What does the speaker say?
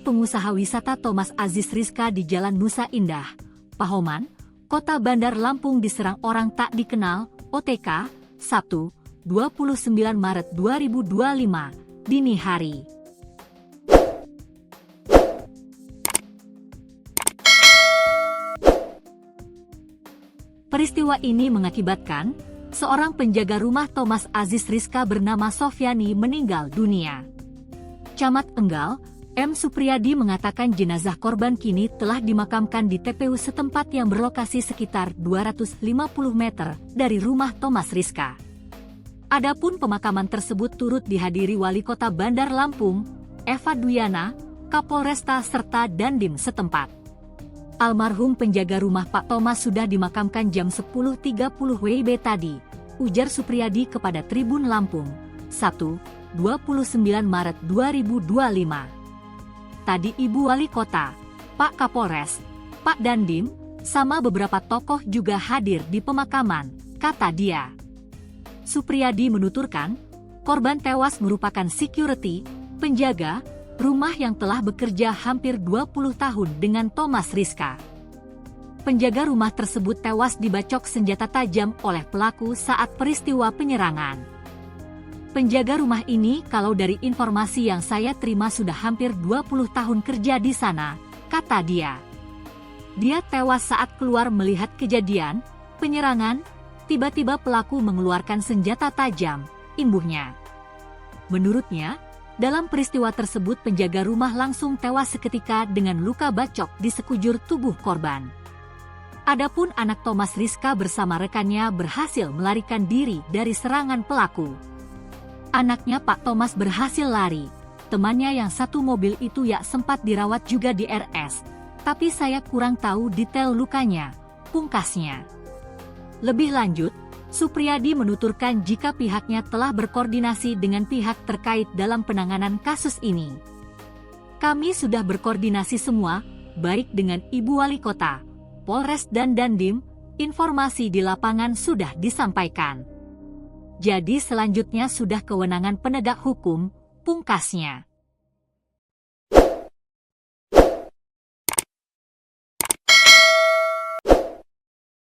pengusaha wisata Thomas Aziz Rizka di Jalan Nusa Indah, Pahoman, Kota Bandar Lampung diserang orang tak dikenal, OTK, Sabtu, 29 Maret 2025, dini hari. Peristiwa ini mengakibatkan seorang penjaga rumah Thomas Aziz Rizka bernama Sofyani meninggal dunia. Camat Enggal, M. Supriyadi mengatakan jenazah korban kini telah dimakamkan di TPU setempat yang berlokasi sekitar 250 meter dari rumah Thomas Rizka. Adapun pemakaman tersebut turut dihadiri Wali Kota Bandar Lampung, Eva Duyana, Kapolresta serta Dandim setempat. Almarhum penjaga rumah Pak Thomas sudah dimakamkan jam 10.30 WIB tadi, ujar Supriyadi kepada Tribun Lampung, Sabtu, 29 Maret 2025. Tadi Ibu Wali Kota, Pak Kapolres, Pak Dandim, sama beberapa tokoh juga hadir di pemakaman, kata dia. Supriyadi menuturkan, korban tewas merupakan security, penjaga, rumah yang telah bekerja hampir 20 tahun dengan Thomas Rizka. Penjaga rumah tersebut tewas dibacok senjata tajam oleh pelaku saat peristiwa penyerangan. Penjaga rumah ini kalau dari informasi yang saya terima sudah hampir 20 tahun kerja di sana, kata dia. Dia tewas saat keluar melihat kejadian penyerangan, tiba-tiba pelaku mengeluarkan senjata tajam, imbuhnya. Menurutnya, dalam peristiwa tersebut penjaga rumah langsung tewas seketika dengan luka bacok di sekujur tubuh korban. Adapun anak Thomas Rizka bersama rekannya berhasil melarikan diri dari serangan pelaku. Anaknya Pak Thomas berhasil lari, temannya yang satu mobil itu ya sempat dirawat juga di RS, tapi saya kurang tahu detail lukanya, pungkasnya. Lebih lanjut, Supriyadi menuturkan jika pihaknya telah berkoordinasi dengan pihak terkait dalam penanganan kasus ini. Kami sudah berkoordinasi semua, baik dengan Ibu Wali Kota, Polres dan Dandim, informasi di lapangan sudah disampaikan. Jadi selanjutnya sudah kewenangan penegak hukum, pungkasnya.